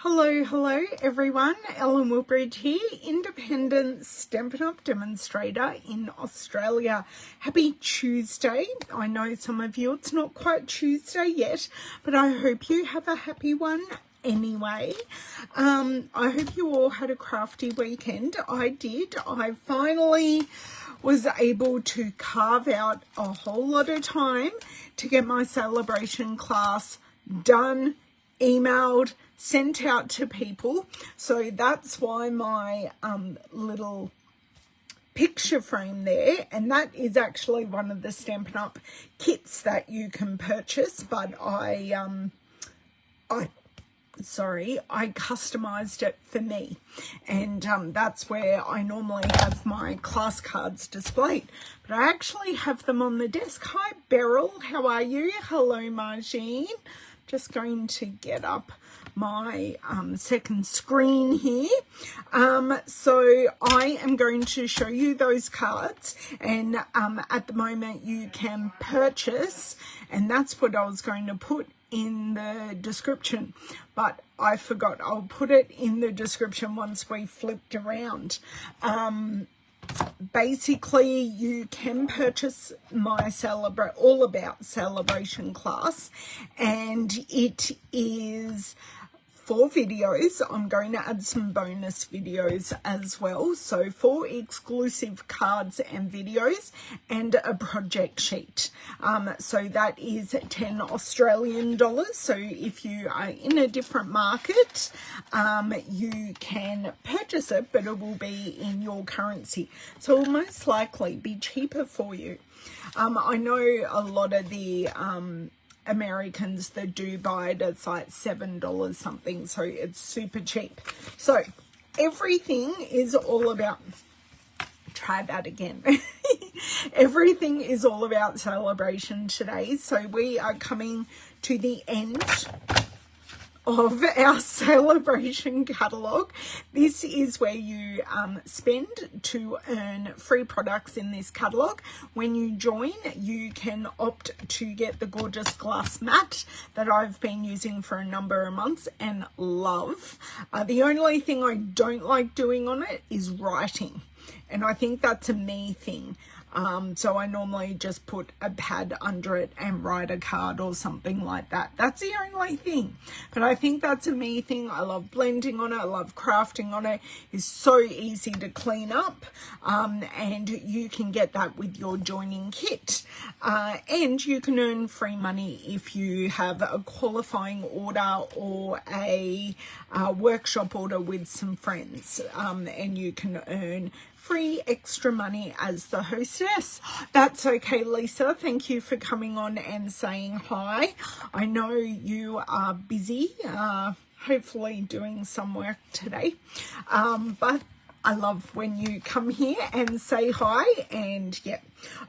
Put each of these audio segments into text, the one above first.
Hello everyone, Ellen Woodbridge here, independent Stampin' Up demonstrator in Australia. Happy Tuesday. I know some of you it's not quite Tuesday yet, but I hope you have a happy one anyway. I hope you all had a crafty weekend. I did. I finally was able to carve out a whole lot of time to get my celebration class done, emailed, sent out to people. So that's why my little picture frame there, and that is actually one of the Stampin' Up kits that you can purchase, but I customized it for me, and that's where I normally have my class cards displayed, but I actually have them on the desk. Hi Beryl, how are you? Hello Margine. Just going to get up my second screen here. So I am going to show you those cards, and at the moment you can purchase, and that's what I was going to put in the description, but I forgot. I'll put it in the description once we flipped around. Basically you can purchase my All About Celebration class, and it is 4 videos. I'm going to add some bonus videos as well, so 4 exclusive cards and videos and a project sheet. So that is 10 Australian dollars. So if you are in a different market, you can purchase it, but it will be in your currency, so it will most likely be cheaper for you. I know a lot of the Americans that do buy it, it's like $7 something, so it's super cheap. So everything is all about, try that again. Everything is all about celebration today. So we are coming to the end of our celebration catalog. This is where you spend to earn free products in this catalog. When you join, you can opt to get the gorgeous glass mat that I've been using for a number of months and love. The only thing I don't like doing on it is writing, and I think that's a me thing. So I normally just put a pad under it and write a card or something like that. That's the only thing. But I think that's a me thing. I love blending on it. I love crafting on it. It's so easy to clean up. And you can get that with your joining kit. And you can earn free money if you have a qualifying order or a workshop order with some friends. And you can earn free extra money as the hostess. That's okay, Lisa. Thank you for coming on and saying hi. I know you are busy, hopefully doing some work today, but I love when you come here and say hi. And yeah,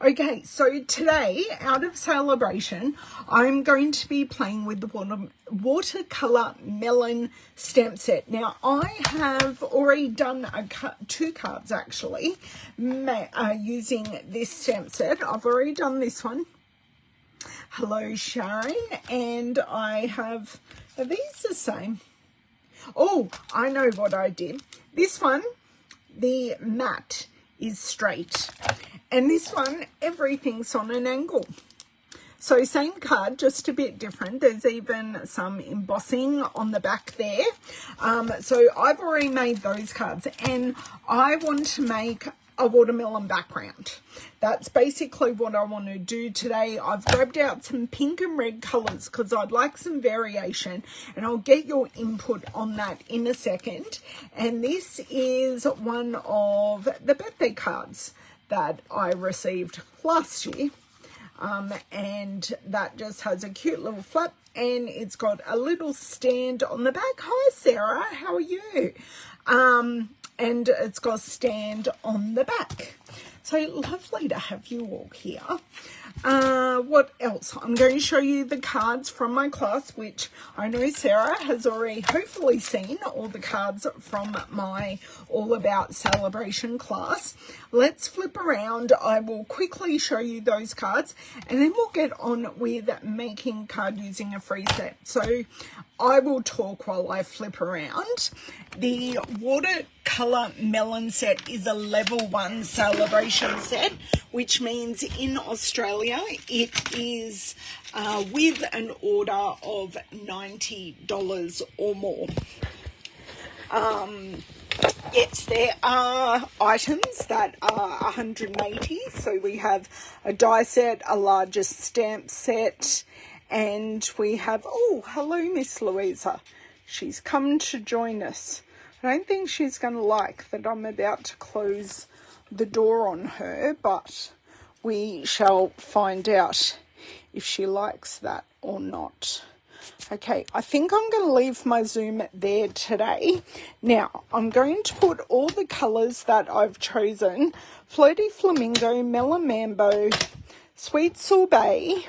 okay, so today out of celebration I'm going to be playing with the Watercolour Melon stamp set. Now I have already done 2 cards actually using this stamp set. I've already done this one. Hello Sharon. And I have, are these the same? Oh, I know what I did. This one, the mat is straight, and this one everything's on an angle. So same card, just a bit different. There's even some embossing on the back there. So I've already made those cards, and I want to make a watermelon background. That's basically what I want to do today. I've grabbed out some pink and red colors because I'd like some variation, and I'll get your input on that in a second. And this is one of the birthday cards that I received last year, and that just has a cute little flap, and it's got a little stand on the back. Hi Sarah, how are you? And it's got a stand on the back. So lovely to have you all here. What else? I'm going to show you the cards from my class, which I know Sarah has already hopefully seen all the cards from my All About Celebration class. Let's flip around. I will quickly show you those cards, and then we'll get on with making card using a free set. So I will talk while I flip around. The Watercolour Melon set is a level 1 celebration set, which means in Australia it is with an order of $90 or more. Yes, there are items that are $180. So we have a die set, a larger stamp set, and we have, oh, hello, Miss Louisa. She's come to join us. I don't think she's going to like that I'm about to close the door on her, but we shall find out if she likes that or not. Okay, I think I'm going to leave my Zoom there today. Now, I'm going to put all the colours that I've chosen: Flirty Flamingo, Melon Mambo, Sweet Sorbet,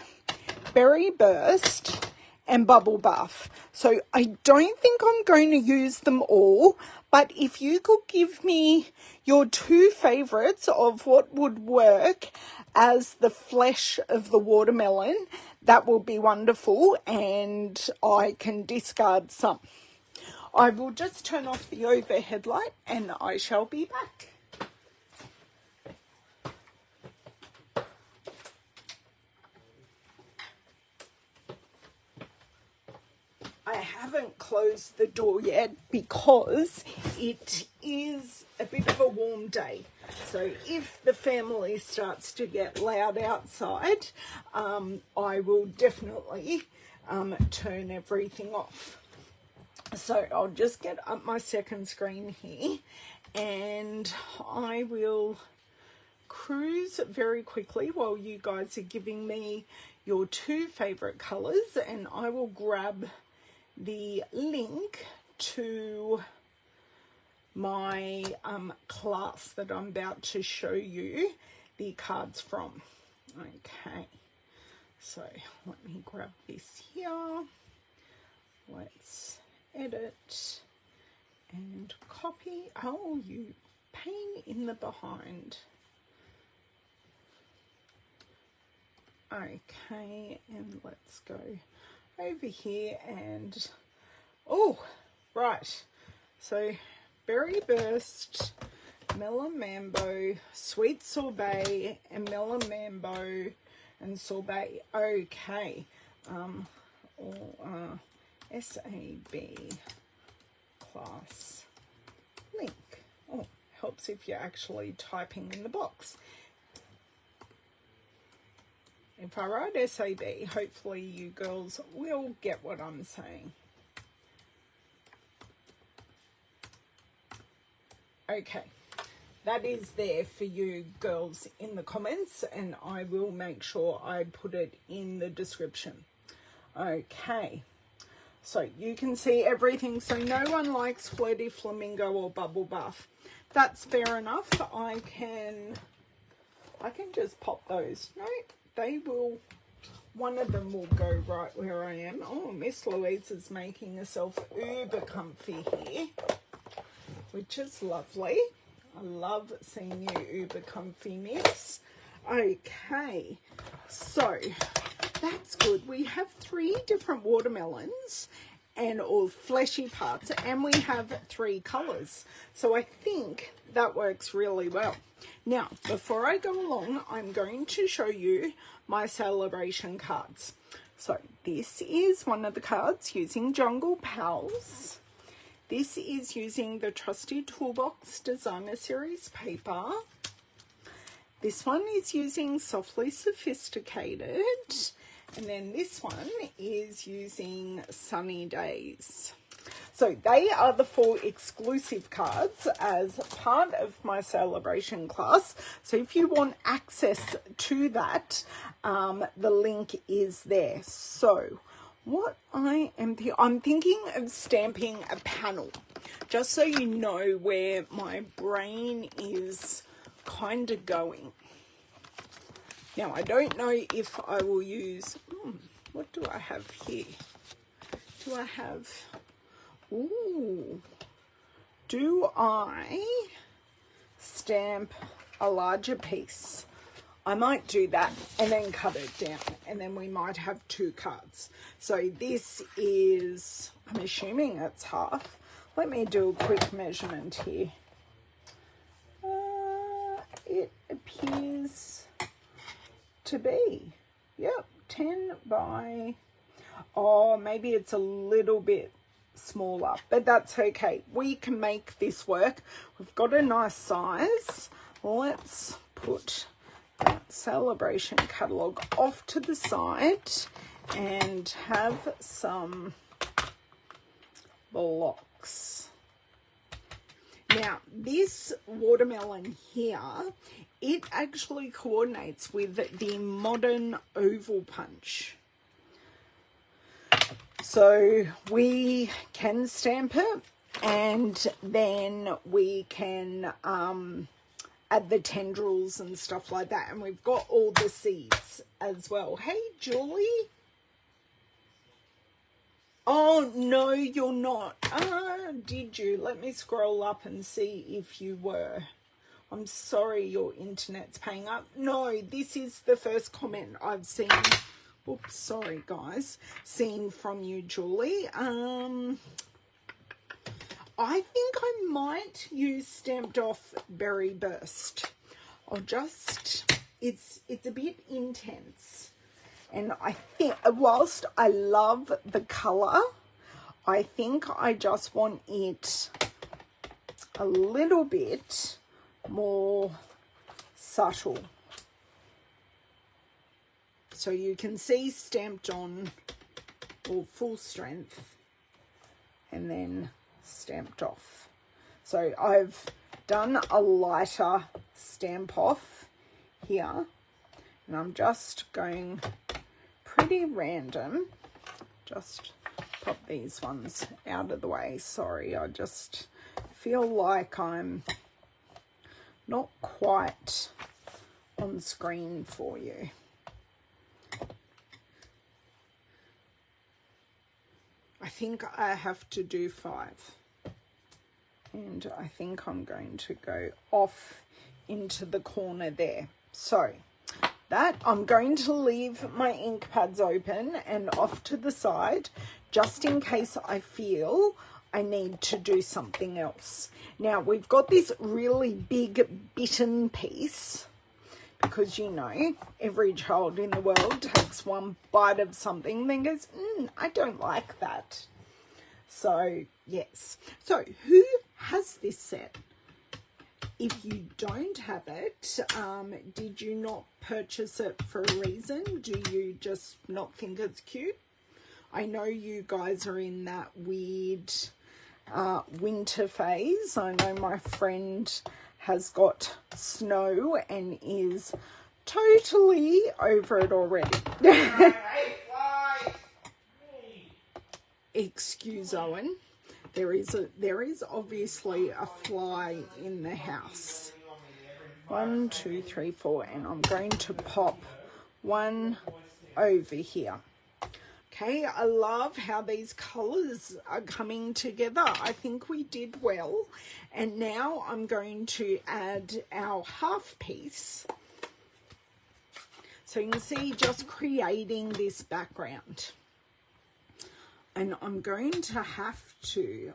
Berry Burst, and Bubble Bath. So I don't think I'm going to use them all, but if you could give me your 2 favourites of what would work as the flesh of the watermelon, that will be wonderful, and I can discard some. I will just turn off the overhead light and I shall be back. I haven't closed the door yet because it is a bit of a warm day. So if the family starts to get loud outside, I will definitely turn everything off. So I'll just get up my second screen here and I will cruise very quickly while you guys are giving me your 2 favourite colours, and I will grab the link to my class that I'm about to show you the cards from. Okay, so let me grab this here. Let's edit and copy. Oh, you pain in the behind. Okay, and let's go over here and, oh, right, so Berry Burst, Melon Mambo, Sweet Sorbet, and Melon Mambo and Sorbet. Okay, SAB class link. Oh, helps if you're actually typing in the box. If I write SAB, hopefully you girls will get what I'm saying. Okay, that is there for you girls in the comments, and I will make sure I put it in the description. Okay, so you can see everything. So no one likes Flirty Flamingo or Bubble Bath. That's fair enough. I can just pop those. No, they will, one of them will go right where I am. Oh, Miss Louise is making herself uber comfy here, which is lovely. I love seeing you uber comfy, miss. Okay, so that's good. We have 3 different watermelons and all fleshy parts, and we have 3 colours. So I think that works really well. Now, before I go along, I'm going to show you my celebration cards. So this is one of the cards using Jungle Pals. This is using the Trusty Toolbox Designer Series paper. This one is using Softly Sophisticated. And then this one is using Sunny Days. So they are the 4 exclusive cards as part of my celebration class. So if you want access to that, the link is there. So what I'm thinking of stamping a panel, just so you know where my brain is kind of going. Now, I don't know if I will use, what do I have here? Do I have, do I stamp a larger piece? I might do that and then cut it down, and then we might have 2 cards. So this is, I'm assuming it's half. Let me do a quick measurement here. It appears to be, yep, 10 by, oh, maybe it's a little bit smaller, but that's okay. We can make this work. We've got a nice size. Let's put that celebration catalogue off to the side and have some blocks. Now, this watermelon here, it actually coordinates with the modern oval punch. So we can stamp it, and then we can add the tendrils and stuff like that. And we've got all the seeds as well. Hey, Julie. Oh, no, you're not. Did you? Let me scroll up and see if you were. I'm sorry your internet's paying up. No, this is the first comment I've seen. Oops, sorry, guys. Seen from you, Julie. I think I might use Stamped Off Berry Burst. I'll just, it's a bit intense. And I think, whilst I love the colour, I think I just want it a little bit more subtle. So you can see stamped on, or full strength, and then stamped off. So I've done a lighter stamp off here, and I'm just going pretty random. Just pop these ones out of the way. Sorry, I just feel like I'm not quite on screen for you. I think I have to do 5. And I think I'm going to go off into the corner there. So that I'm going to leave my ink pads open and off to the side, just in case I feel I need to do something else. Now we've got this really big bitten piece, because, you know, every child in the world takes one bite of something, then goes, I don't like that. So, yes. So, who has this set? If you don't have it, did you not purchase it for a reason? Do you just not think it's cute? I know you guys are in that weird winter phase. I know my friend has got snow and is totally over it already. Excuse Owen. There is obviously a fly in the house. 1, 2, 3, 4, and I'm going to pop one over here. Okay, I love how these colours are coming together. I think we did well. And now I'm going to add our half piece. So you can see just creating this background. And I'm going to have to,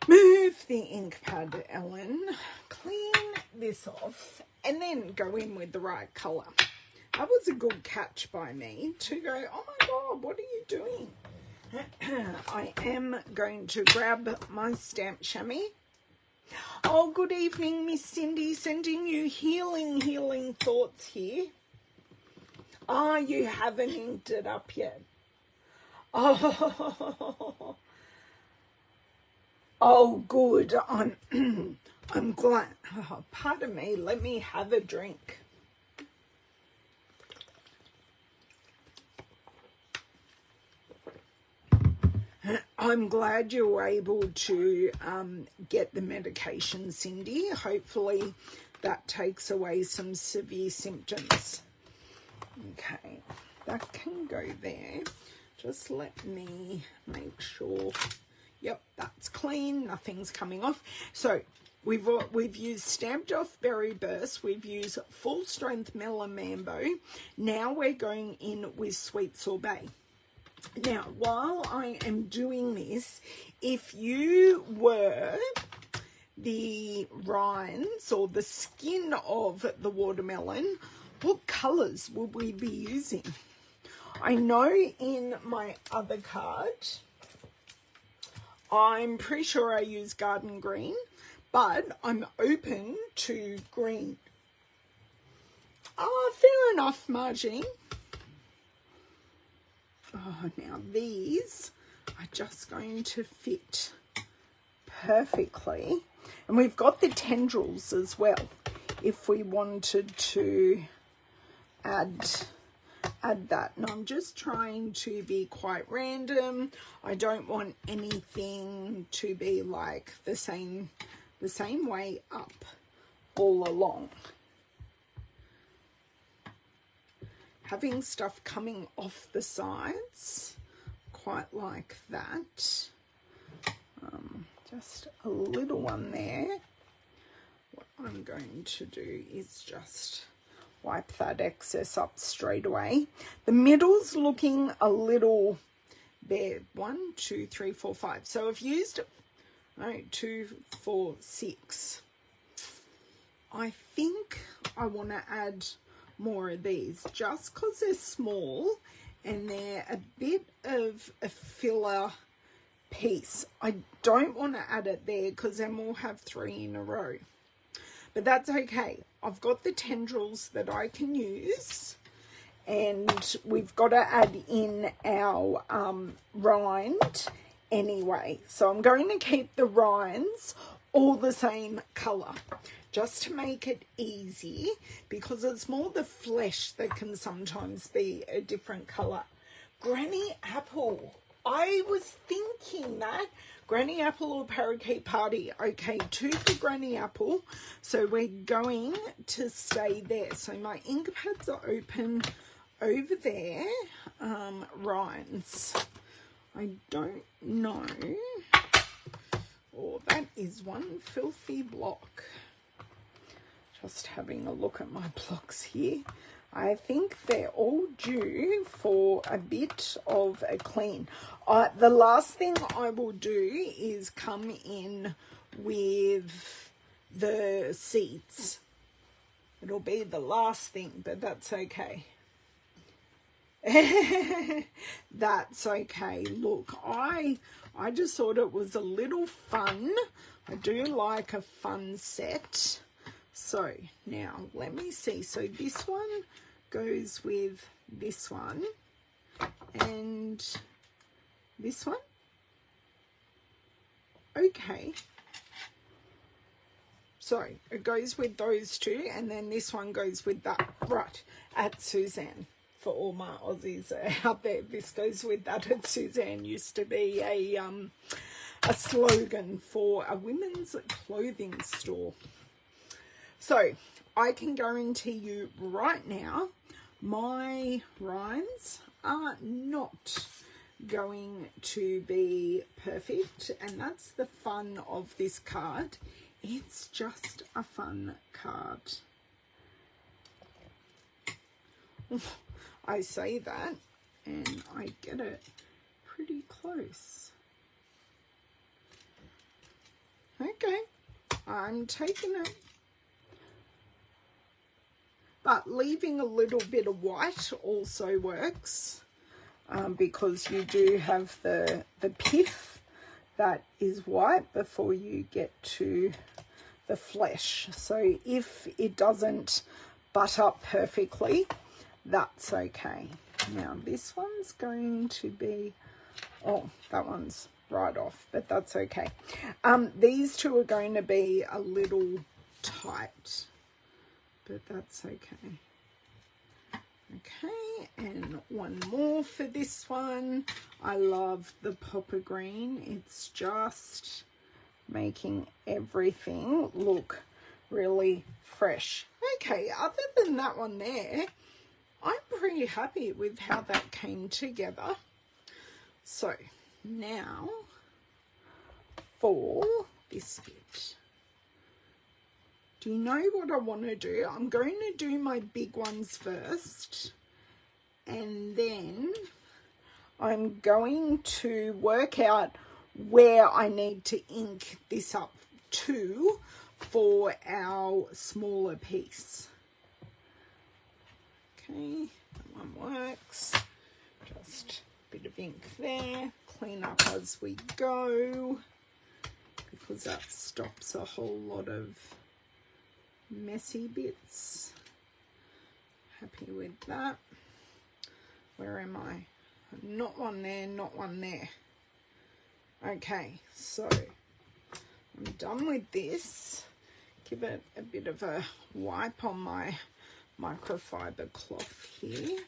move the ink pad, Ellen. Clean this off and then go in with the right colour. That was a good catch by me to go, oh my God, what are you doing? I am going to grab my stamp chamois. Oh, good evening, Miss Cindy. Sending you healing thoughts here. Oh, you haven't inked it up yet. Oh, good. I'm glad. Oh, pardon me. Let me have a drink. I'm glad you were able to get the medication, Cindy. Hopefully that takes away some severe symptoms. Okay, that can go there. Just let me make sure. Yep, that's clean. Nothing's coming off. So We've used Stamped Off Berry Burst. We've used Full Strength Melon Mambo. Now we're going in with Sweet Sorbet. Now, while I am doing this, if you were the rinds or the skin of the watermelon, what colours would we be using? I know in my other card, I'm pretty sure I use Garden Green, but I'm open to green. Fair enough, Margie. Oh, now these are just going to fit perfectly. And we've got the tendrils as well, if we wanted to add that. And I'm just trying to be quite random. I don't want anything to be like the same way up all along. Having stuff coming off the sides, quite like that. Just a little one there. What I'm going to do is just wipe that excess up straight away. The middle's looking a little bare. 1, 2, 3, 4, 5. So I've used 2, 4, 6. I think I want to add more of these just because they're small and they're a bit of a filler piece. I don't want to add it there because then we'll have 3 in a row, but that's okay. I've got the tendrils that I can use, and we've got to add in our rind anyway, so I'm going to keep the rinds all the same color just to make it easy, because it's more the flesh that can sometimes be a different color. Granny Apple, I was thinking that. Granny Apple or Parakeet Party. Okay, 2 for Granny Apple. So we're going to stay there. So my ink pads are open over there. Rinds. I don't know. Oh, that is one filthy block. Just having a look at my blocks here. I think they're all due for a bit of a clean. The last thing I will do is come in with the seeds. It'll be the last thing, but that's okay. That's okay. Look, I just thought it was a little fun. I do like a fun set. So now let me see. So this one goes with this one and this one. Okay. So it goes with those two, and then this one goes with that. Right, at Suzanne. For all my Aussies out there, this goes with that at Suzanne used to be a slogan for a women's clothing store. So I can guarantee you right now, my rinds are not going to be perfect, and that's the fun of this card. It's just a fun card. I say that and I get it pretty close. Okay, I'm taking it. But leaving a little bit of white also works, because you do have the pith that is white before you get to the flesh. So if it doesn't butt up perfectly, that's okay. Now this one's going to be, oh, that one's right off, but that's okay. These two are going to be a little tight, but that's okay. Okay, and one more for this one. I love the popper green. It's just making everything look really fresh. Okay, other than that one there, I'm pretty happy with how that came together. So now for this bit. Do you know what I want to do? I'm going to do my big ones first, and then I'm going to work out where I need to ink this up to for our smaller piece. Okay, that one works. Just a bit of ink there, clean up as we go, because that stops a whole lot of messy bits. Happy with that. Where am I? Not one there, not one there. Okay, so I'm done with this. Give it a bit of a wipe on my microfiber cloth here.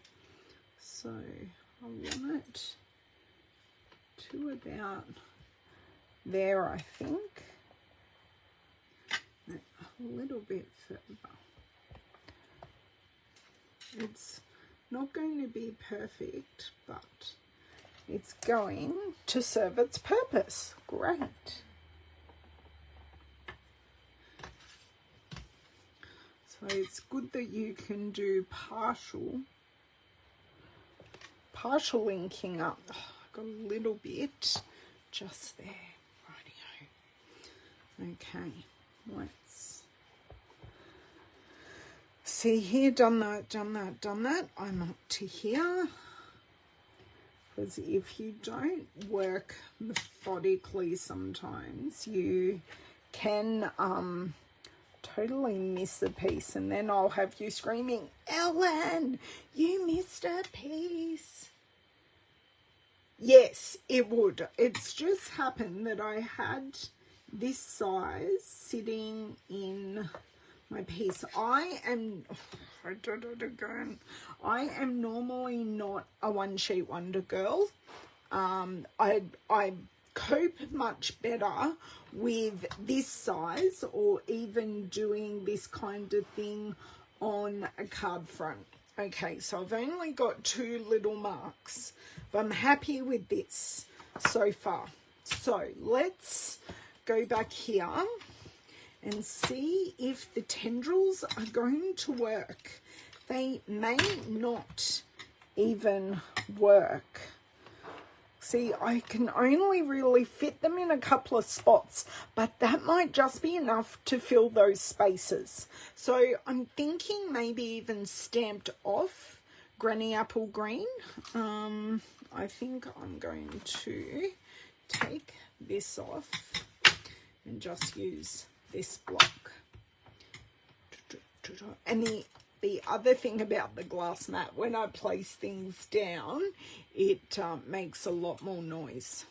So I want it to about there, I think. A little bit further. It's not going to be perfect, but it's going to serve its purpose. Great. So it's good that you can do partial inking up. Oh, I got a little bit just there. Rightio. Okay, let's see here. Done that, done that, done that. I'm up to here. Because if you don't work methodically, sometimes you can totally miss a piece, and then I'll have you screaming, Ellen, you missed a piece. Yes, it would. It's just happened that I had this size sitting in my piece. I am normally not a one sheet wonder girl. I cope much better with this size, or even doing this kind of thing on a card front. Okay, so I've only got 2 little marks, but I'm happy with this so far. So let's go back here and see if the tendrils are going to work. They may not even work. See, I can only really fit them in a couple of spots, but that might just be enough to fill those spaces. So I'm thinking maybe even stamped off Granny Apple Green. I think I'm going to take this off and just use this block. And the other thing about the glass mat, when I place things down, it makes a lot more noise.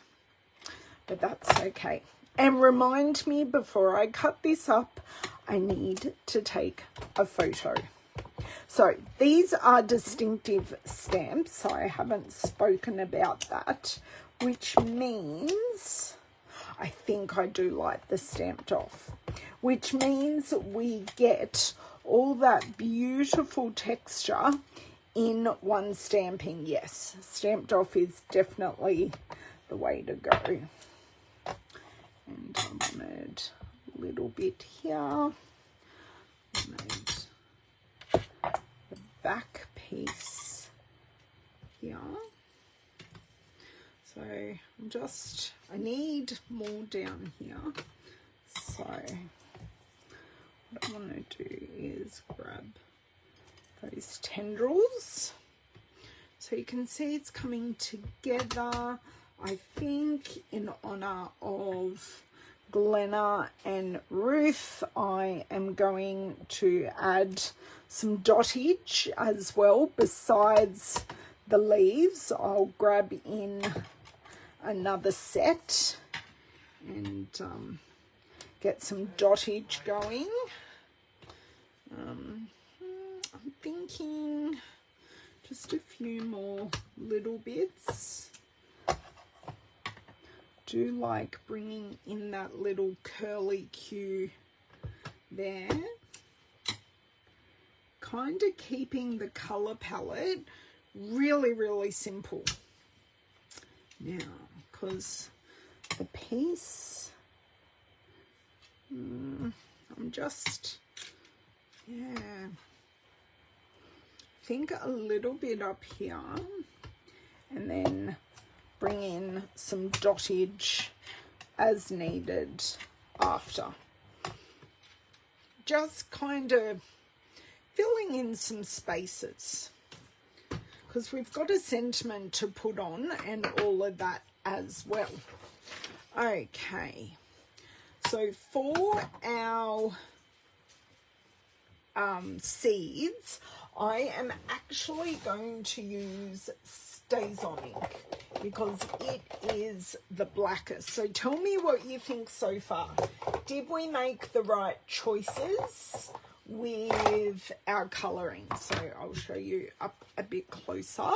But that's okay. And remind me, before I cut this up, I need to take a photo. So these are distinctive stamps. I haven't spoken about that, which means I think I do like the stamped off, which means we get all that beautiful texture in one stamping. Yes, stamped off is definitely the way to go. And I wanted a little bit here. I made the back piece here. So I need more down here. So what I want to do is grab those tendrils. So you can see it's coming together. I think in honor of Glenna and Ruth, I am going to add some dottage as well besides the leaves. I'll grab in another set and get some dottage going. I'm thinking just a few more little bits. Do like bringing in that little curly Q there. Kind of keeping the color palette really, really simple. Now, because the piece, I'm just Yeah, I think a little bit up here, and then bring in some dottage as needed after. Just kind of filling in some spaces, because we've got a sentiment to put on and all of that as well. Okay, so for our seeds, I am actually going to use Stays On ink because it is the blackest. So tell me what you think so far. Did we make the right choices with our colouring? So I'll show you up a bit closer.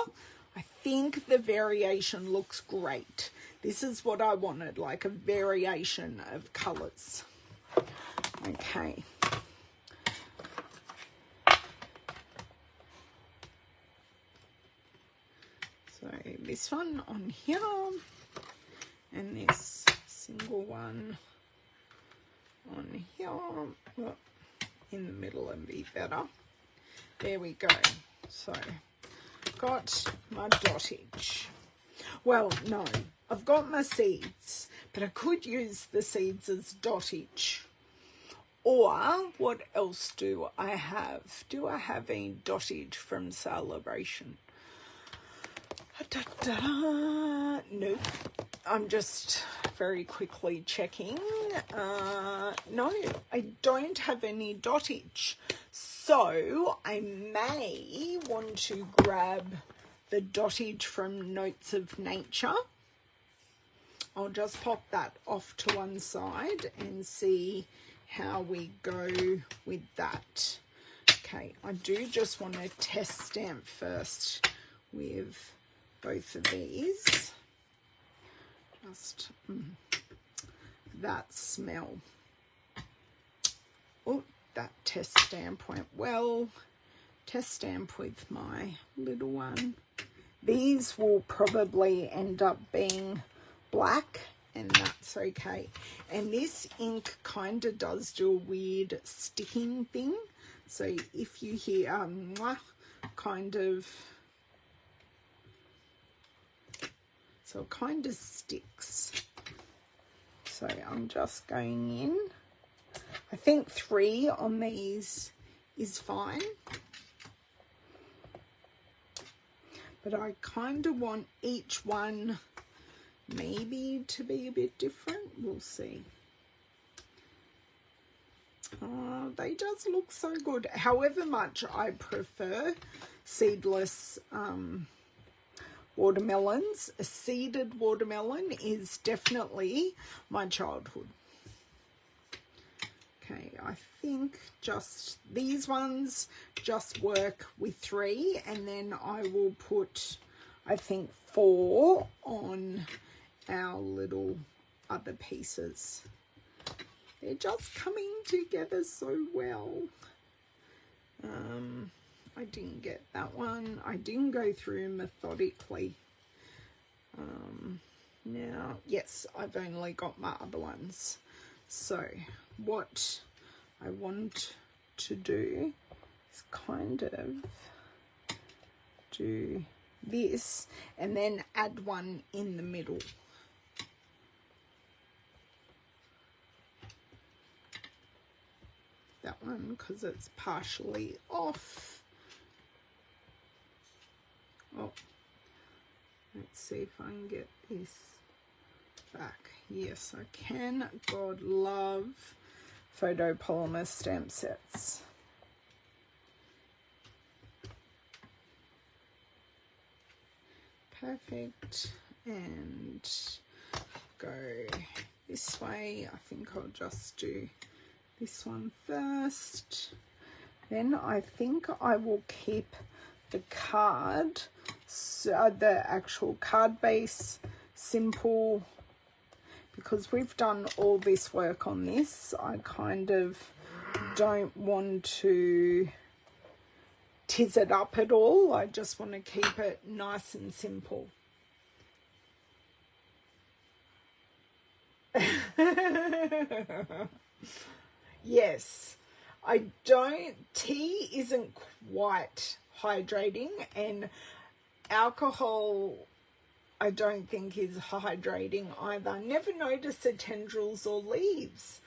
I think the variation looks great. This is what I wanted, like a variation of colours. Okay. So this one on here, and this single one on here. Well, in the middle would be better. There we go. So got my dottage. Well, no, I've got my seeds, but I could use the seeds as dottage. Or what else do I have? Do I have any dottage from Celebration? Nope. I'm just very quickly checking. No, I don't have any dottage. So I may want to grab the dottage from Notes of Nature. I'll just pop that off to one side and see how we go with that. Okay, I do just want to test stamp first with both of these. Just that smell. Oh, that test stamp went well. Test stamp with my little one. These will probably end up being black, and that's okay. And this ink kind of does do a weird sticking thing. So if you hear kind of, so it kind of sticks. So I'm just going in. I think 3 on these is fine. But I kind of want each one maybe to be a bit different. We'll see. They just look so good. However much I prefer seedless watermelons, a seeded watermelon is definitely my childhood. Okay, I think just these ones just work with 3, and then I will put, I think, 4 on our little other pieces. They're just coming together so well. I didn't get that one. I didn't go through methodically. Now, yes, I've only got my other ones. So what I want to do is kind of do this and then add one in the middle. That one, because it's partially off. Oh, let's see if I can get this back. Yes, I can. God love photopolymer stamp sets. Perfect. And go this way. I think I'll just do this one first. Then I think I will keep the card, so the actual card base simple, because we've done all this work on this. I kind of don't want to tiz it up at all. I just want to keep it nice and simple. Yes, tea isn't quite hydrating, and alcohol I don't think is hydrating either. Never noticed the tendrils or leaves.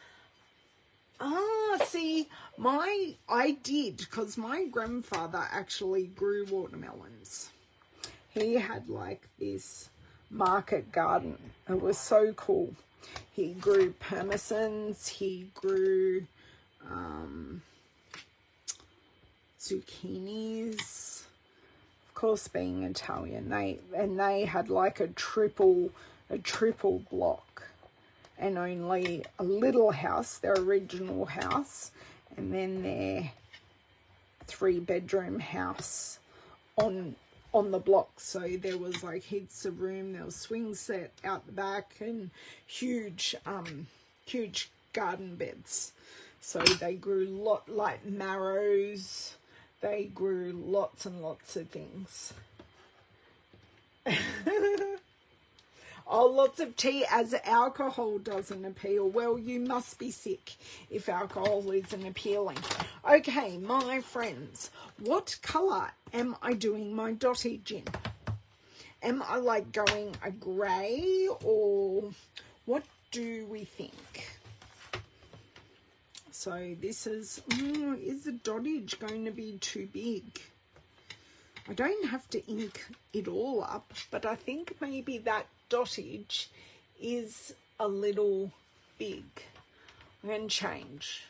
See, I did, because my grandfather actually grew watermelons. He had like this market garden. It was so cool. He grew parmesans, he grew zucchinis. Of course, being Italian, they had like a triple block, and only a little house, their original house, and then their 3-bedroom house on the block. So there was like heaps of room, there was swing set out the back, and huge garden beds. So they grew like marrows, they grew lots and lots of things. Oh, lots of tea as alcohol doesn't appeal. Well, you must be sick if alcohol isn't appealing. Okay, my friends, what colour am I doing my dottage in? Am I like going a grey, or what do we think? So this is the dottage going to be too big? I don't have to ink it all up, but I think maybe that dottage is a little big. I'm going to change.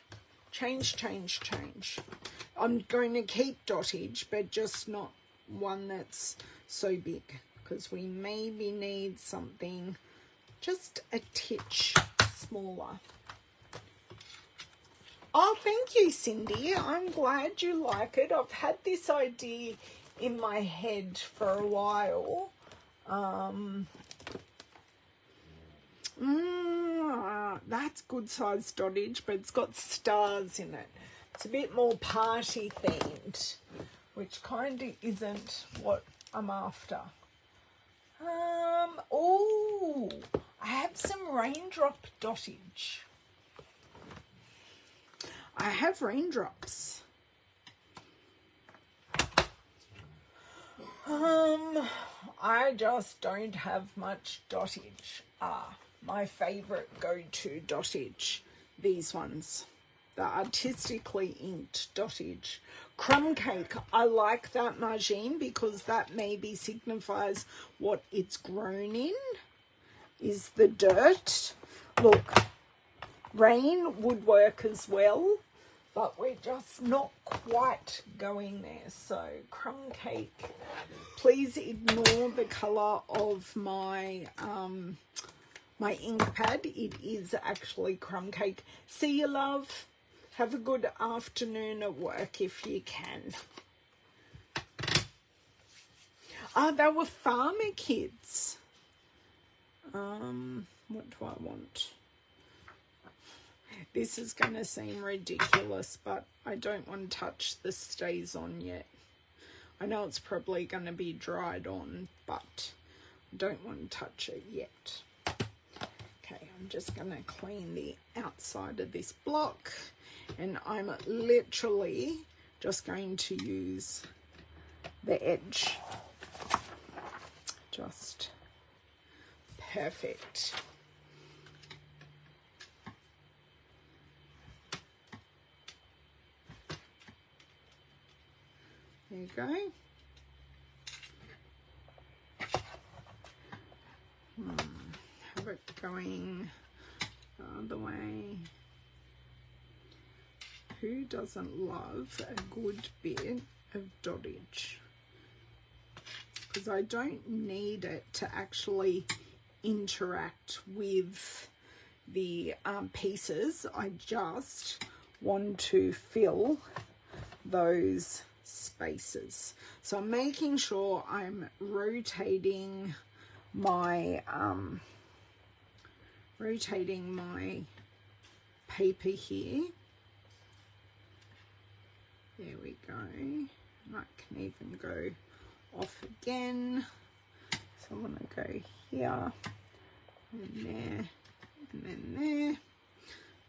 I'm going to keep dottage, but just not one that's so big, because we maybe need something just a titch smaller. Oh, thank you, Cindy. I'm glad you like it. I've had this idea in my head for a while. That's good size dottage, but it's got stars in it. It's a bit more party themed, which kind of isn't what I'm after. Oh, I have some raindrop dottage. I have raindrops. I just don't have much dottage. My favorite go-to dottage, these ones, the artistically inked dottage. Crumb cake, I like that margine because that maybe signifies what it's grown in, is the dirt. Look, rain would work as well, but we're just not quite going there. So crumb cake, please ignore the colour of my my ink pad. It is actually crumb cake. See you, love. Have a good afternoon at work if you can. They were farmer kids. What do I want? This is going to seem ridiculous, but I don't want to touch the stays on yet. I know it's probably going to be dried on, but I don't want to touch it yet. Okay, I'm just going to clean the outside of this block, and I'm literally just going to use the edge. Just perfect. There you go. Have it going the way. Who doesn't love a good bit of dottage? Because I don't need it to actually interact with the pieces. I just want to fill those spaces. So I'm making sure I'm rotating my paper here. There we go. I can even go off again. So I want to go here and there and then there.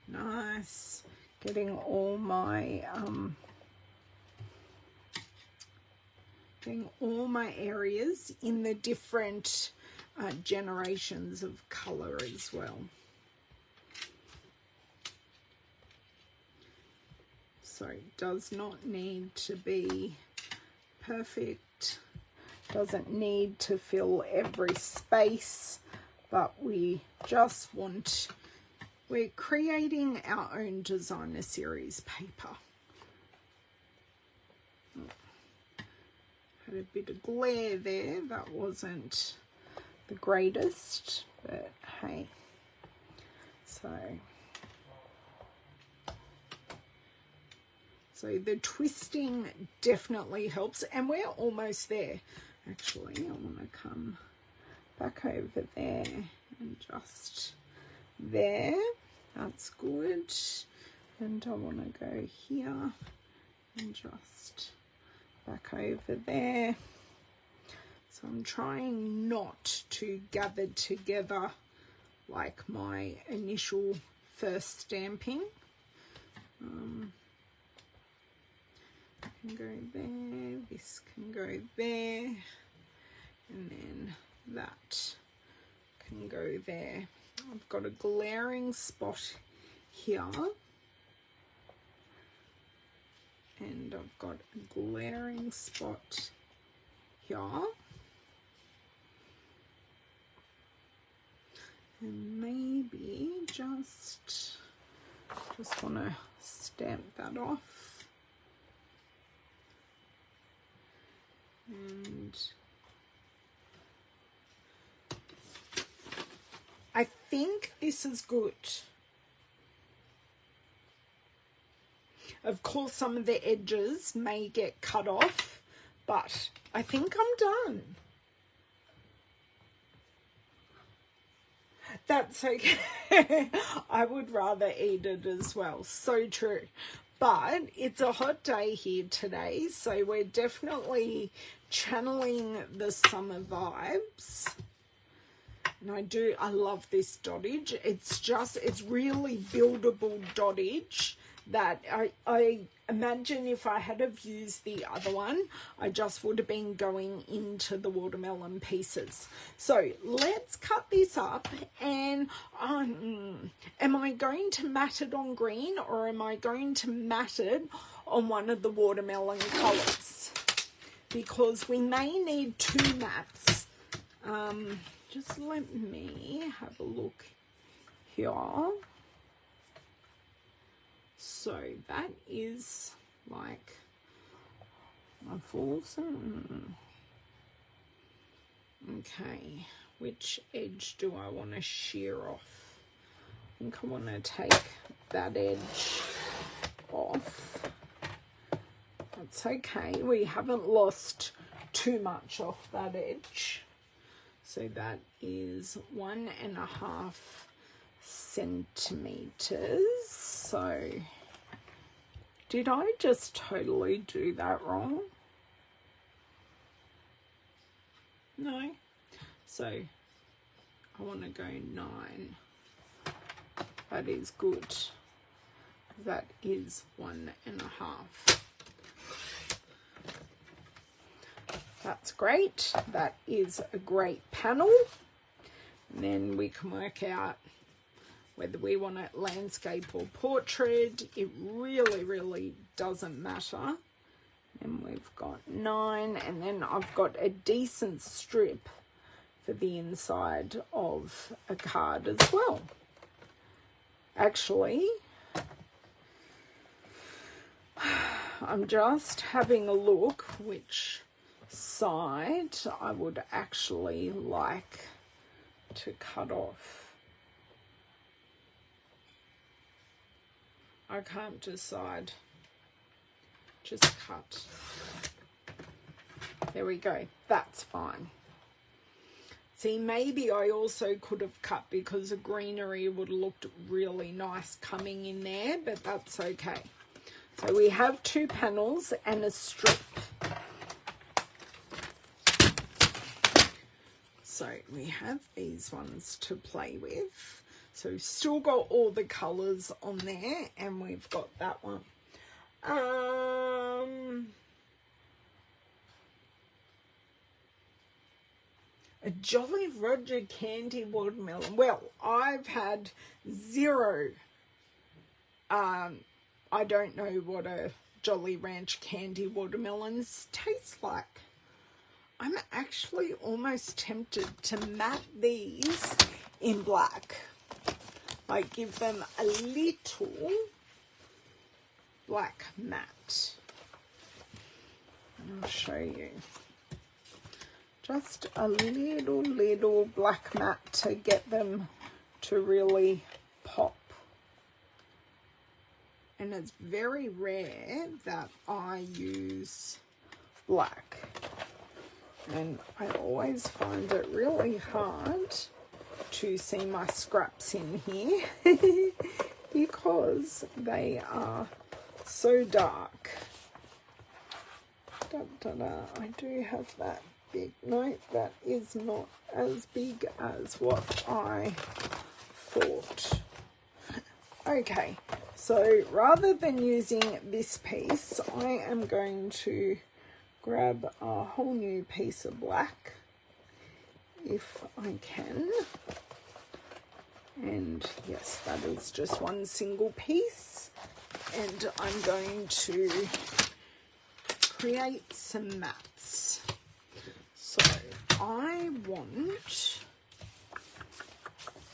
Nice. getting all my areas in the different generations of colour as well. So it does not need to be perfect, doesn't need to fill every space, but we just want, we're creating our own designer series paper. Had a bit of glare there, that wasn't the greatest, but hey. So the twisting definitely helps, and we're almost there. Actually, I want to come back over there and just there. That's good. And I want to go here and just back over there. So I'm trying not to gather together like my initial first stamping. Can go there, this can go there, and then that can go there. I've got a glaring spot here, and I've got a glaring spot here, and maybe just want to stamp that off. And I think this is good. Of course, some of the edges may get cut off, but I think I'm done. That's okay. I would rather eat it as well. So true. But it's a hot day here today, so we're definitely channeling the summer vibes. And I love this dottage. It's really buildable dottage that I imagine if I had have used the other one, I just would have been going into the watermelon pieces. So let's cut this up, and am I going to mat it on green, or am I going to mat it on one of the watermelon colours? Because we may need two mats. Just let me have a look here. So that is like my falls. Okay, which edge do I want to shear off? I think I want to take that edge off. That's okay. We haven't lost too much off that edge. So that is 1.5 centimeters. So did I just totally do that wrong? No. So I want to go 9. That is good. That is 1.5. That's great. That is a great panel. And then we can work out whether we want it landscape or portrait. It really, really doesn't matter. And we've got 9, and then I've got a decent strip for the inside of a card as well. Actually, I'm just having a look which side I would actually like to cut off. I can't decide. Just cut. There we go. That's fine. See, maybe I also could have cut because the greenery would have looked really nice coming in there, but that's okay. So we have 2 panels and a strip. So we have these ones to play with. So still got all the colours on there, and we've got that one. A Jolly Roger candy watermelon. Well, I've had zero. I don't know what a Jolly Ranch candy watermelons taste like. I'm actually almost tempted to matte these in black. Like give them a little black matte. And I'll show you. Just a little black matte to get them to really pop. And it's very rare that I use black. And I always find it really hard to see my scraps in here because they are so dark. I do have that big. No, that is not as big as what I thought. Okay, so rather than using this piece, I am going to grab a whole new piece of black if I can. And yes, that is just one single piece. And I'm going to create some mattes. So I want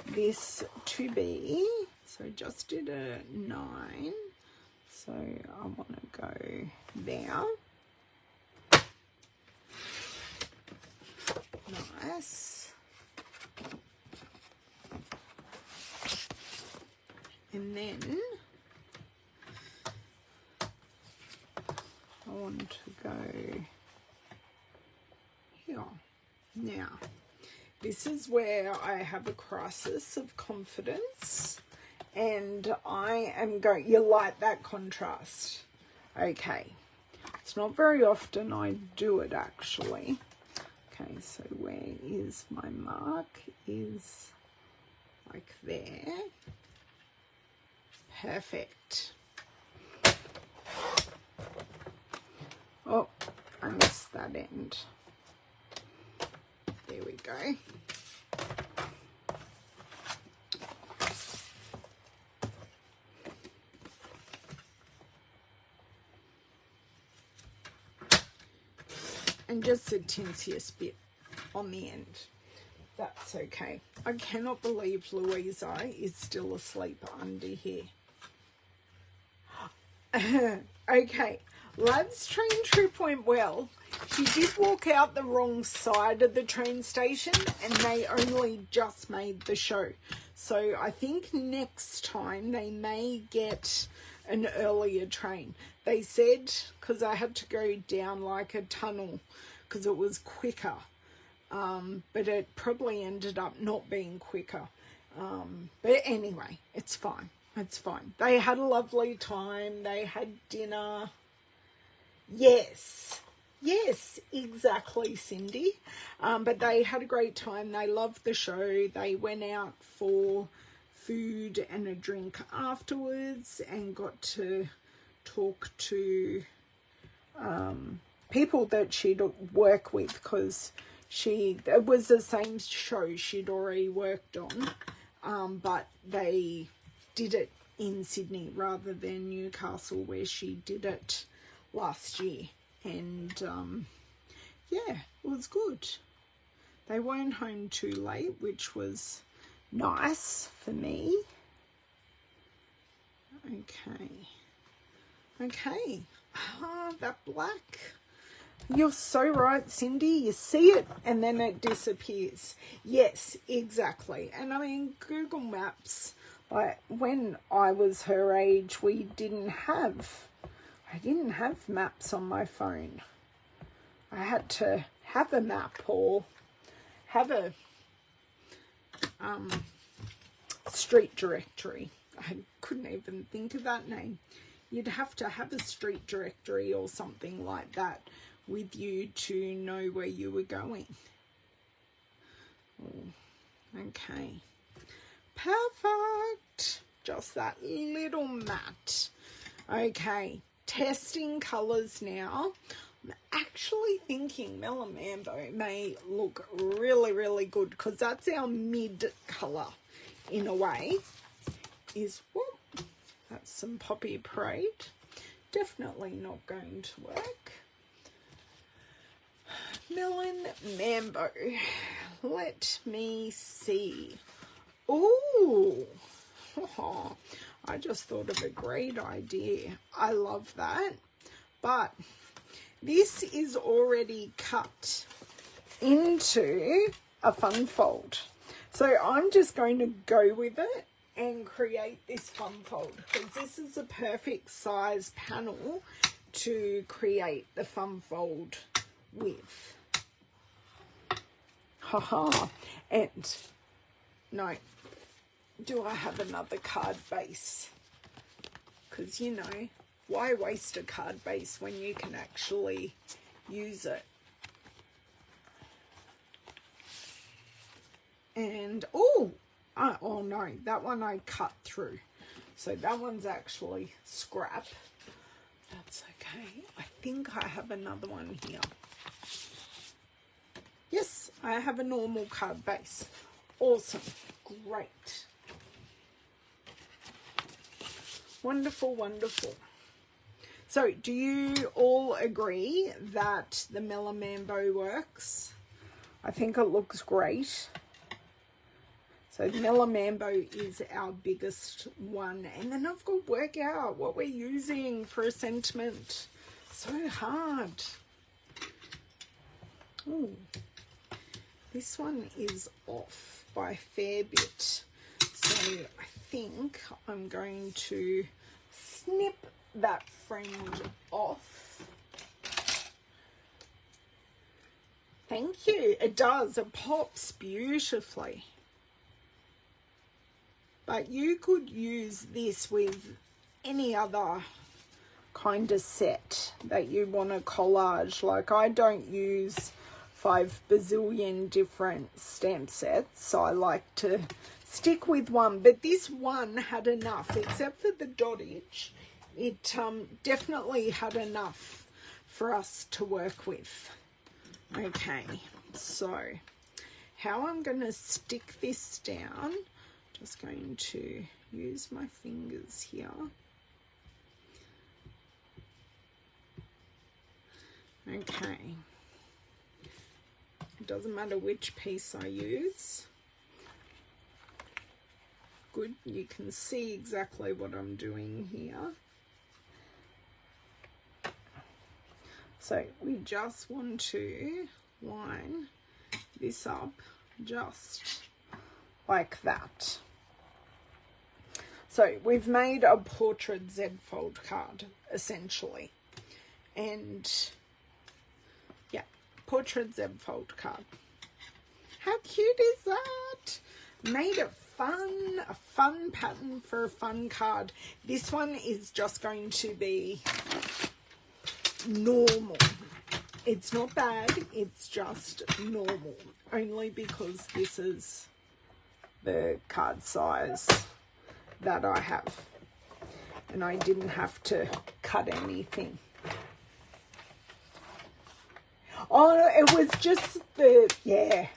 this to be, so just did a 9. So I want to go there. Nice. And then I want to go here. Now, this is where I have a crisis of confidence, and I am going, you like that contrast? Okay. It's not very often I do it actually. Okay, so where is my mark? Is like there. Perfect. Oh, I missed that end. There we go. And just a tinsiest bit on the end. That's okay. I cannot believe Louisa is still asleep under here. Okay, Lad's train trip went well. She did walk out the wrong side of the train station and they only just made the show. So I think next time they may get an earlier train. They said, because I had to go down like a tunnel because it was quicker. But it probably ended up not being quicker. But anyway, it's fine. It's fine. They had a lovely time. They had dinner. Yes. Yes, exactly, Cindy. But they had a great time. They loved the show. They went out for food and a drink afterwards and got to talk to people that she'd work with, because it was the same show she'd already worked on, but they did it in Sydney rather than Newcastle where she did it last year. And yeah, it was good. They weren't home too late, which was nice for me. Okay. That black. You're so right, Cindy. You see it and then it disappears. Yes, exactly. And I mean, Google Maps, like when I was her age, I didn't have maps on my phone. I had to have a map or have a street directory. I couldn't even think of that name. You'd have to have a street directory or something like that with you to know where you were going. Oh, okay. Perfect. just that little matte. Okay, testing colours now. I'm actually thinking Melon Mambo may look really, really good because that's our mid colour in a way. That's some Poppy Parade. Definitely not going to work. Melon Mambo. Let me see. Ooh. Oh, I just thought of a great idea. I love that. But this is already cut into a fun fold. So I'm just going to go with it and create this fun fold because this is a perfect size panel to create the fun fold with. Haha. And no, do I have another card base? Because, you know, why waste a card base when you can actually use it? And, oh no, that one I cut through. So that one's actually scrap. That's okay. I think I have another one here. Yes, I have a normal card base. Awesome. Great. Wonderful, wonderful. So, do you all agree that the Melon Mambo works? I think it looks great. So, Melon Mambo is our biggest one. And then I've got to work out what we're using for a sentiment. So hard. Ooh. This one is off by a fair bit. So I think I'm going to snip that fringe off. Thank you. It does. It pops beautifully. But you could use this with any other kind of set that you want to collage. Like I don't use 5 bazillion different stamp sets, so I like to stick with one, but this one had enough, except for the dottage. It definitely had enough for us to work with. Okay, so how I'm going to stick this down, just going to use my fingers here. Okay. It doesn't matter which piece I use. Good, you can see exactly what I'm doing here. So we just want to line this up just like that. So we've made a portrait Z fold card essentially. And yeah, portrait Z fold card. How cute is that? Made it fun, a fun pattern for a fun card. This one is just going to be normal. It's not bad, it's just normal. Only because this is the card size that I have. And I didn't have to cut anything. Oh, it was just the, yeah.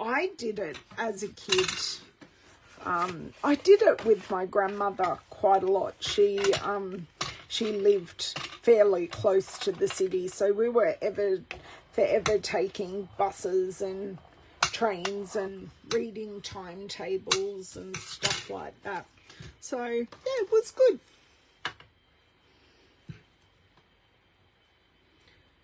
I did it as a kid. I did it with my grandmother quite a lot. She lived fairly close to the city, so we were forever taking buses and trains and reading timetables and stuff like that. So yeah, it was good.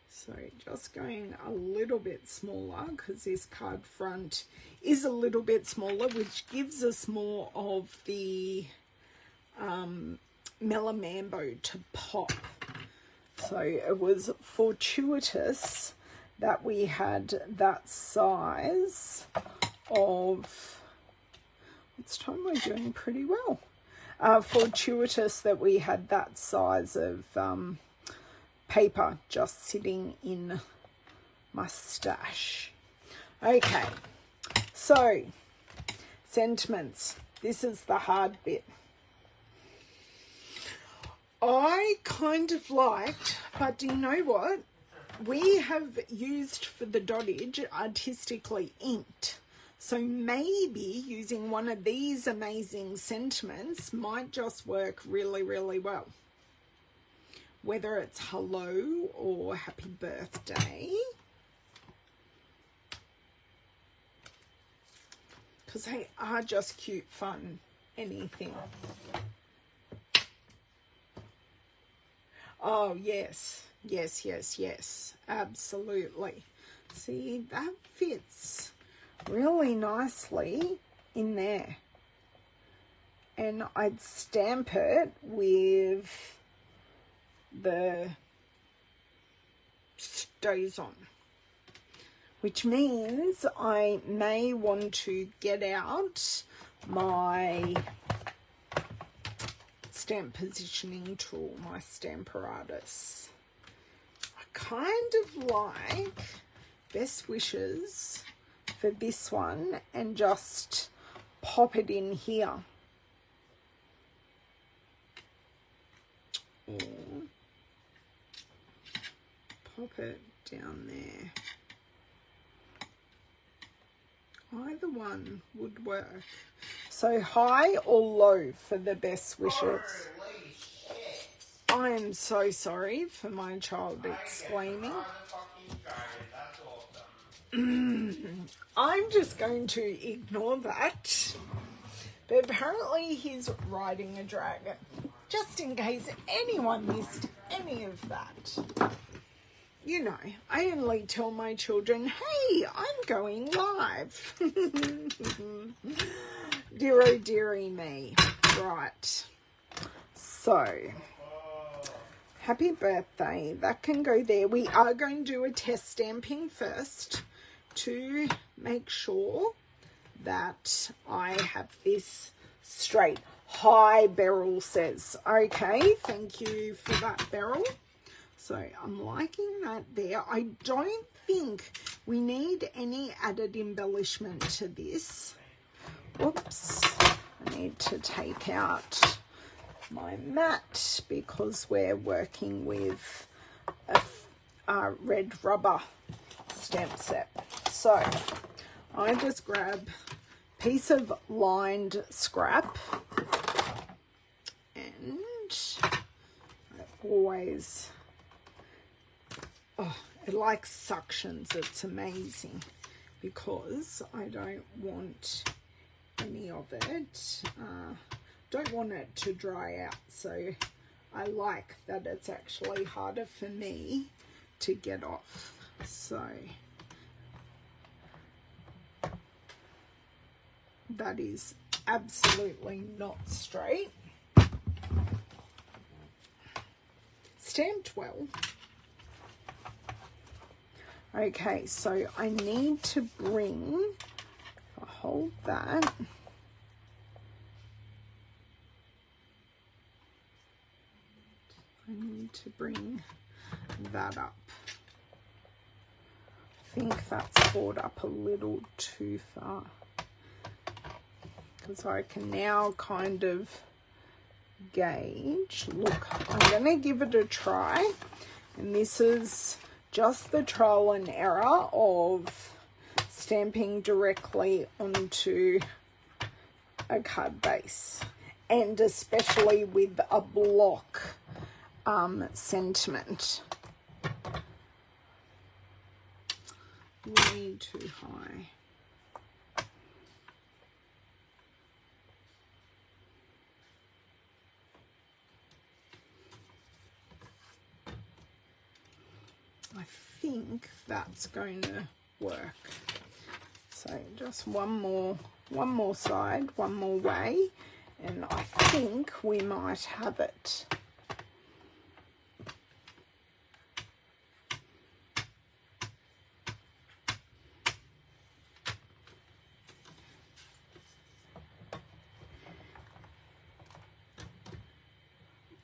So just going a little bit smaller because this card front is a little bit smaller, which gives us more of the Melon Mambo to pop. So it was fortuitous that we had that size of, this time we're doing pretty well. Fortuitous that we had that size of paper just sitting in my stash. Okay, so sentiments. This is the hard bit. I kind of liked, but do you know what? We have used for the dottage artistically inked. So maybe using one of these amazing sentiments might just work really, really well. Whether it's hello or happy birthday. Because they are just cute, fun, anything. Oh, yes. Yes, yes, yes. Absolutely. See, that fits really nicely in there. And I'd stamp it with the stays on, which means I may want to get out my stamp positioning tool, my Stamparatus. I kind of like best wishes for this one and just pop it in here. Or pop it down there. Either one would work. So high or low for the best wishes. I am so sorry for my child exclaiming. I'm just going to ignore that. But apparently he's riding a dragon. Just in case anyone missed any of that. You know, I only tell my children, hey, I'm going live. Dear oh dearie me. Right. So, happy birthday. That can go there. We are going to do a test stamping first to make sure that I have this straight. Hi, Beryl says. Okay, thank you for that, Beryl. So I'm liking that there. I don't think we need any added embellishment to this. Oops, I need to take out my mat because we're working with a red rubber stamp set. So I just grab a piece of lined scrap and I always, oh, it like suctions. It's amazing because I don't want any of it. Don't want it to dry out, so I like that it's actually harder for me to get off. So that is absolutely not straight. Stamped well. Okay, so I need to bring, if I hold that, I need to bring that up. I think that's brought up a little too far because I can now kind of gauge. Look, I'm going to give it a try, and this is just the trial and error of stamping directly onto a card base, and especially with a block sentiment. Way too high. I think that's going to work. So just one more side, one more way, and I think we might have it.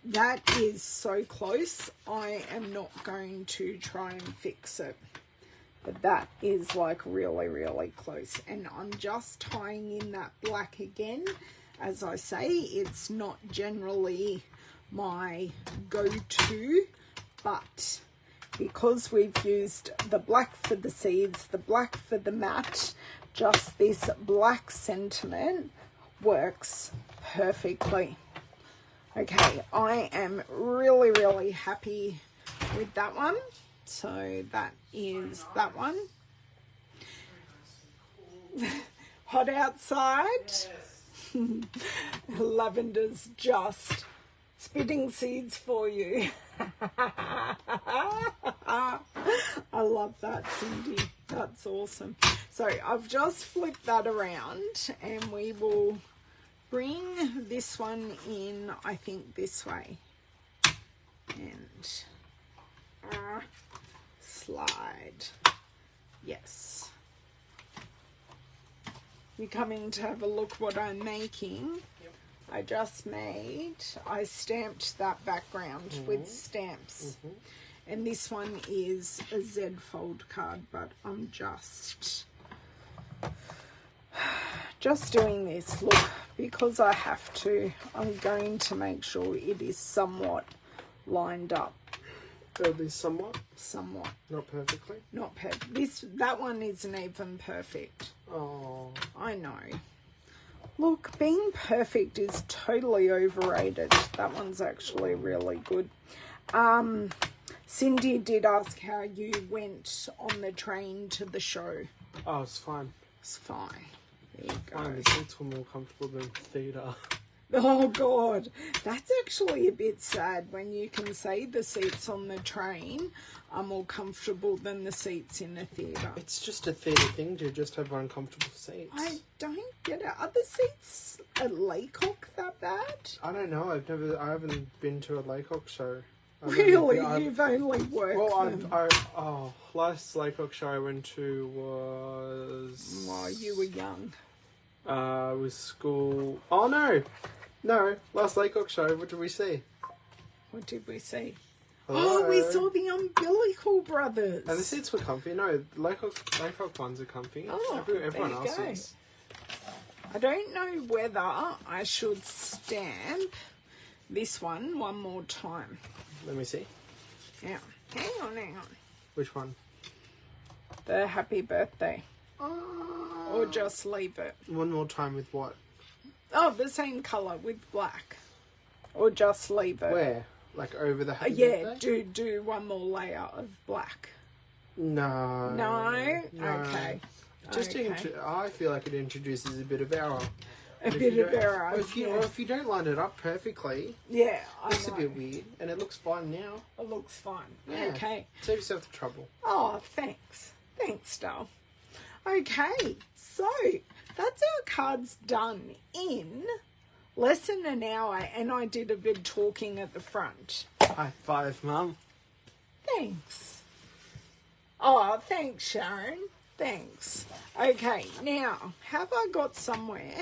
That is so close. I am not going to try and fix it. but that is like really, really close. And I'm just tying in that black again. As I say, it's not generally my go-to, but because we've used the black for the seeds, the black for the matte, just this black sentiment works perfectly. Okay, I am really, really happy with that one. So that is that one. Hot outside. Lavender's just spitting seeds for you. I love that, Cindy. That's awesome. So I've just flipped that around and we will bring this one in, I think, this way. And slide. Yes. You're coming to have a look what I'm making. Yep. I stamped that background with stamps. And this one is a Z fold card, but I'm just doing this, look, because I have to. I'm going to make sure it is somewhat lined up. At least somewhat? Somewhat. Not perfectly? Not perfect. That one isn't even perfect. Oh. I know. Look, being perfect is totally overrated. That one's actually really good. Cindy did ask how you went on the train to the show. Oh, it's fine. It's fine. There you go. Fine, the seats were more comfortable than theatre. Oh, God. That's actually a bit sad when you can say the seats on the train are more comfortable than the seats in a theatre. It's just a theatre thing to just have uncomfortable seats. I don't get it. Are the seats at Laycock that bad? I don't know. I haven't been to a Laycock show. Really? You've only worked Well, last Laycock show I went to was... While you were young. Was school... Oh, no! No, last Laycock show, what did we see? What did we see? Hello? Oh, we saw the Umbilical Brothers. And the seats were comfy. No, Laycock ones are comfy. Oh, everyone else's. I don't know whether I should stamp this one more time. Let me see. Yeah. Hang on. Which one? The happy birthday. Or just leave it. One more time with what? Oh, the same colour with black. Or just leave it. Where? Like over the happy Yeah, birthday? do one more layer of black. No. No? Okay. I feel like it introduces a bit of error. A bit of error. Or if you don't line it up perfectly, yeah, it's a bit weird, and it looks fine now. It looks fine. Yeah. Okay. Save yourself the trouble. Oh, thanks. Thanks, Dale. Okay, so that's our cards done in less than an hour, and I did a bit talking at the front. High five, Mum. Thanks. Oh, thanks, Sharon. Thanks. Okay, now, have I got somewhere?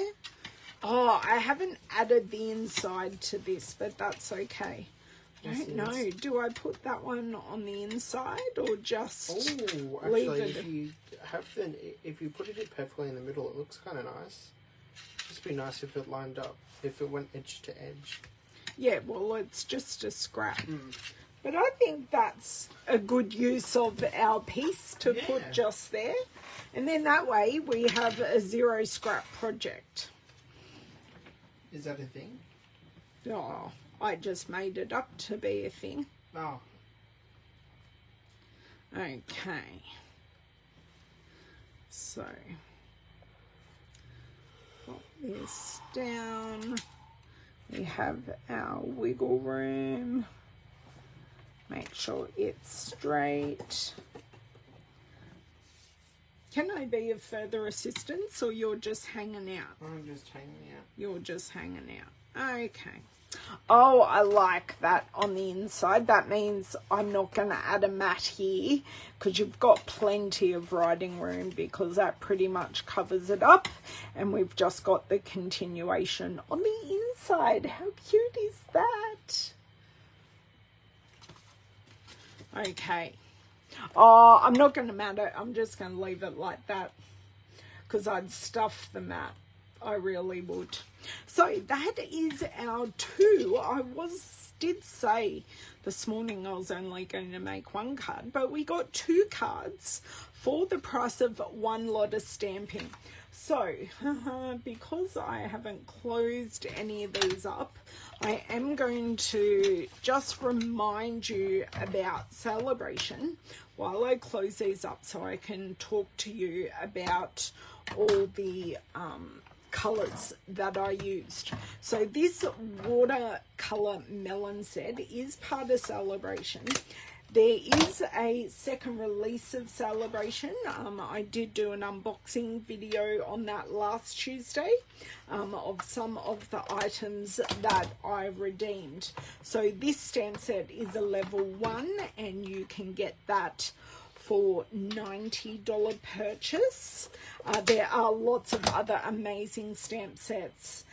Oh, I haven't added the inside to this, but that's okay. I don't know. Do I put that one on the inside or just leave it? If you put it perfectly in the middle, it looks kind of nice. Just be nice if it lined up, if it went edge to edge. Yeah, well, it's just a scrap. But I think that's a good use of our piece to put just there. And then that way we have a zero scrap project. Is that a thing? Oh, I just made it up to be a thing. Oh. Okay. So, put this down. We have our wiggle room. Make sure it's straight. Can I be of further assistance, or you're just hanging out? I'm just hanging out. You're just hanging out. Okay. Oh, I like that on the inside. That means I'm not going to add a mat here because you've got plenty of writing room, because that pretty much covers it up. And we've just got the continuation on the inside. How cute is that? Okay. Oh, I'm not going to mat it. I'm just going to leave it like that because I'd stuff the mat. I really would. So that is our 2. I did say this morning I was only going to make 1 card, but we got 2 cards for the price of 1 lot of stamping. So because I haven't closed any of these up, I am going to just remind you about Celebration while I close these up so I can talk to you about all the colours that I used. So this Watercolour Melon set is part of Celebration. There is a second release of Celebration. I did do an unboxing video on that last Tuesday of some of the items that I redeemed. So this stamp set is a level 1 and you can get that for $90 purchase. There are lots of other amazing stamp sets.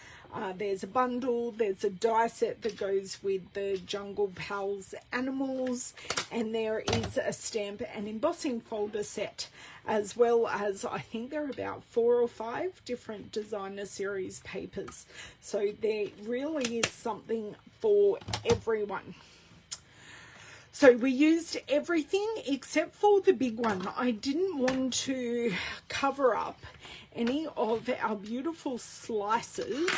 There's a bundle, there's a die set that goes with the Jungle Pals animals, and there is a stamp and embossing folder set, as well as I think there are about 4 or 5 different designer series papers. So there really is something for everyone. So we used everything except for the big one. I didn't want to cover up any of our beautiful slices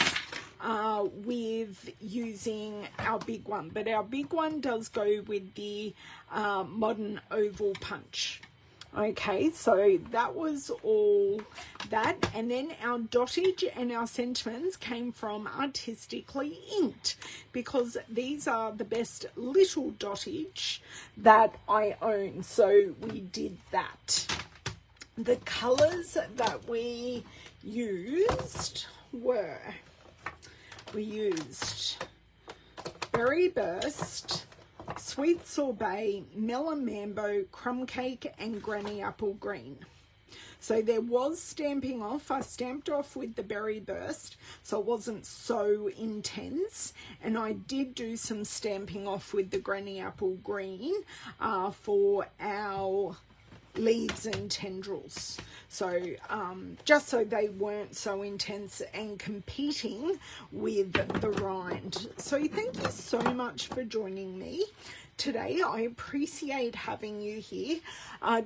with using our big one, but our big one does go with the modern oval punch. Okay, so that was all that, and then our dottage and our sentiments came from Artistically Inked, because these are the best little dottage that I own, so we did that. The colours that we used were, we used Berry Burst, Sweet Sorbet, Melon Mambo, Crumb Cake, and Granny Apple Green. So there was stamping off. I stamped off with the Berry Burst, so it wasn't so intense. And I did do some stamping off with the Granny Apple Green for our leaves and tendrils. So just so they weren't so intense and competing with the rind. So thank you so much for joining me today. I appreciate having you here.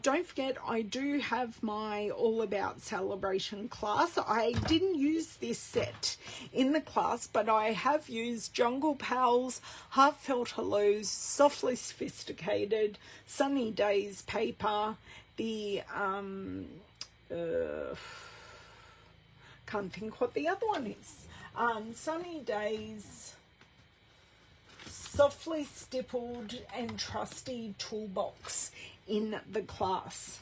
Don't forget, I do have my All About Celebration class. I didn't use this set in the class, but I have used Jungle Pals, Heartfelt Hellos, Softly Sophisticated, Sunny Days paper, the can't think what the other one is. Sunny Days, Softly Stippled, and Trusty Toolbox in the class.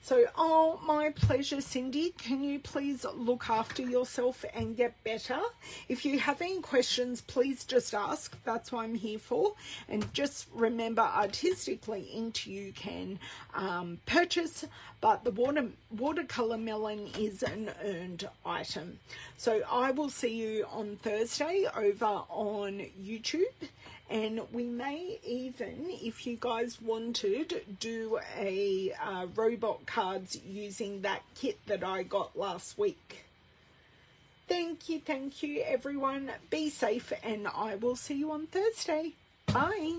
So, oh, my pleasure, Cindy. Can you please look after yourself and get better? If you have any questions, please just ask. That's what I'm here for. And just remember, Artistically Inked you can purchase, but the Watercolour Melon is an earned item. So I will see you on Thursday over on YouTube. And we may even, if you guys wanted, do a robot cards using that kit that I got last week. Thank you, everyone. Be safe, and I will see you on Thursday. Bye.